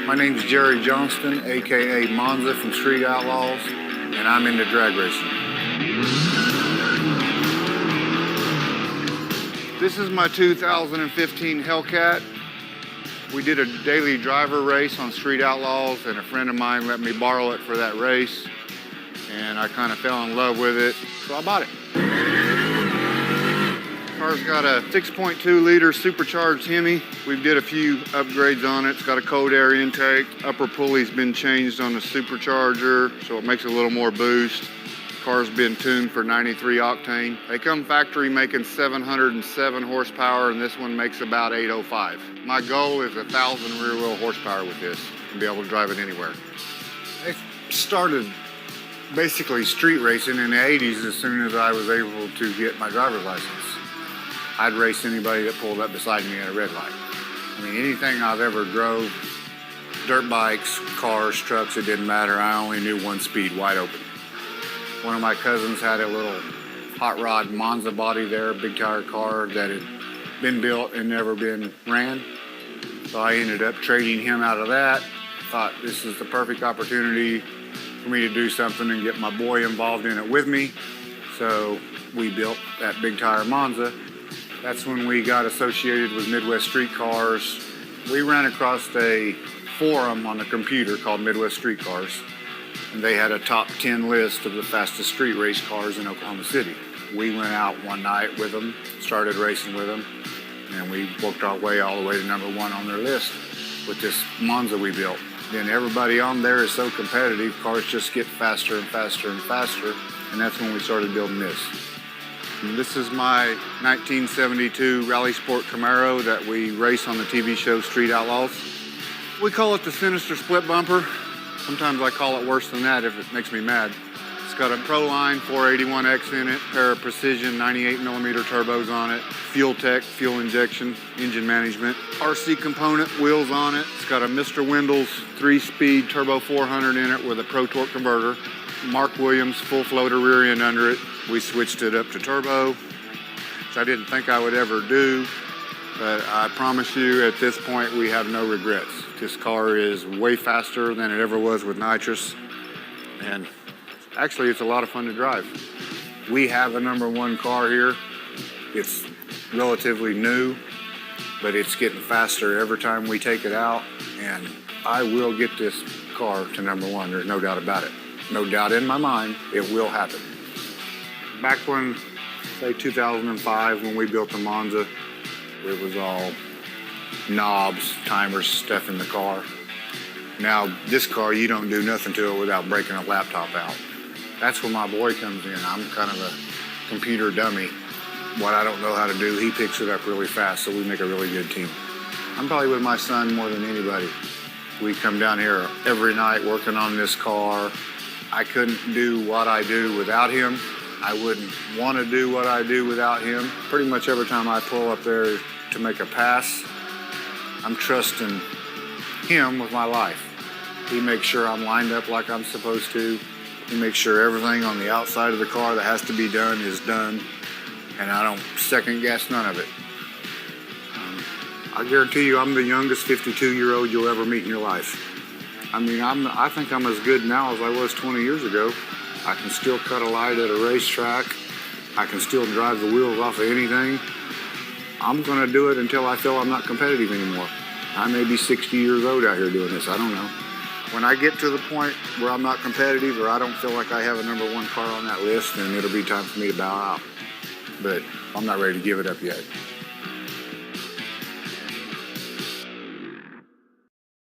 My name's Jerry Johnston, aka Monza from Street Outlaws, and I'm into drag racing. This is my 2015 Hellcat. We did a daily driver race on Street Outlaws, and a friend of mine let me borrow it for that race, and I kind of fell in love with it, so I bought it. Car's got a 6.2 liter supercharged Hemi. We did a few upgrades on it. It's got a cold air intake. Upper pulley's been changed on the supercharger, so it makes a little more boost. Car's been tuned for 93 octane. They come factory making 707 horsepower, and this one makes about 805. My goal is 1,000 rear wheel horsepower with this and be able to drive it anywhere. I started basically street racing in the 80s as soon as I was able to get my driver's license. I'd race anybody that pulled up beside me at a red light. I mean, anything I've ever drove, dirt bikes, cars, trucks, it didn't matter. I only knew one speed, wide open. One of my cousins had a little hot rod Monza body there, big tire car that had been built and never been ran. So I ended up trading him out of that. Thought this is the perfect opportunity for me to do something and get my boy involved in it with me. So we built that big tire Monza. That's when we got associated with Midwest Street Cars. We ran across a forum on the computer called Midwest Street Cars, and they had a top 10 list of the fastest street race cars in Oklahoma City. We went out one night with them, started racing with them, and we worked our way all the way to #1 on their list with this Monza we built. Then everybody on there is so competitive, cars just get faster and faster and faster, and that's when we started building this. This is my 1972 Rally Sport Camaro that we race on the TV show Street Outlaws. We call it the Sinister Split Bumper. Sometimes I call it worse than that if it makes me mad. It's got a Proline 481X in it, pair of Precision 98mm turbos on it, Fuel Tech, fuel injection, engine management, RC component wheels on it. It's got a Mr. Wendell's 3-speed turbo 400 in it with a Pro Torque converter. Mark Williams full floater rear end under it. We switched it up to turbo, which I didn't think I would ever do, but I promise you at this point we have no regrets. This car is way faster than it ever was with nitrous, and actually it's a lot of fun to drive. We have a #1 car here. It's relatively new, but it's getting faster every time we take it out, and I will get this car to #1. There's no doubt about it. No doubt in my mind, it will happen. Back when, say 2005, when we built the Monza, it was all knobs, timers, stuff in the car. Now, this car, you don't do nothing to it without breaking a laptop out. That's where my boy comes in. I'm kind of a computer dummy. What I don't know how to do, he picks it up really fast, so we make a really good team. I'm probably with my son more than anybody. We come down here every night working on this car. I couldn't do what I do without him. I wouldn't want to do what I do without him. Pretty much every time I pull up there to make a pass, I'm trusting him with my life. He makes sure I'm lined up like I'm supposed to. He makes sure everything on the outside of the car that has to be done is done, and I don't second guess none of it. I guarantee you I'm the youngest 52-year-old you'll ever meet in your life. I mean, I think I'm as good now as I was 20 years ago. I can still cut a light at a racetrack. I can still drive the wheels off of anything. I'm gonna do it until I feel I'm not competitive anymore. I may be 60 years old out here doing this, I don't know. When I get to the point where I'm not competitive or I don't feel like I have a #1 car on that list, then it'll be time for me to bow out. But I'm not ready to give it up yet.